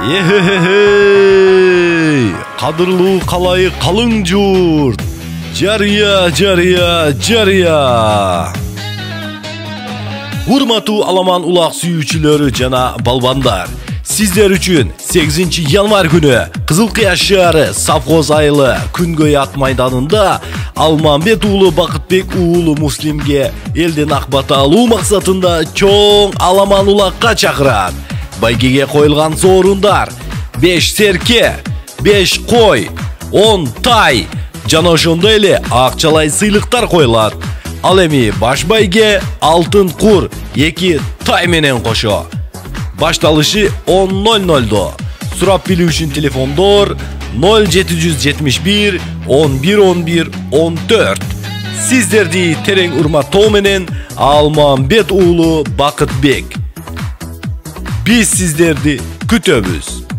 Ey, qadırlı qalayı qalın jurt. Jariya. Hurmatуу Alaman ulaq sүйүүчүлөрү жана балбандар. Sizler üçün 8 yanvar günü Kızılkıyaş şehri Safkoz ayılı Күнгөй майданында Алмамбет уулу Бакытбек уулу Муслимге элден акбата алуу максатында чоң аламан улакка чакырат. Байгеге коюлган соорундар 5 серке, 5 кой, 10 тай жана ошондой эле акчалай сыйлыктар коюлат. Ал эми баш байге алтын кур 2 тай менен кошо. Başlalışı 10:00'da. Сурап билүү үчүн телефондор 0771 11 11 14. Сиздерди терең урматтоо менен Алмамбет уулу Бакытбек. Биз сиздерди күтөбүз.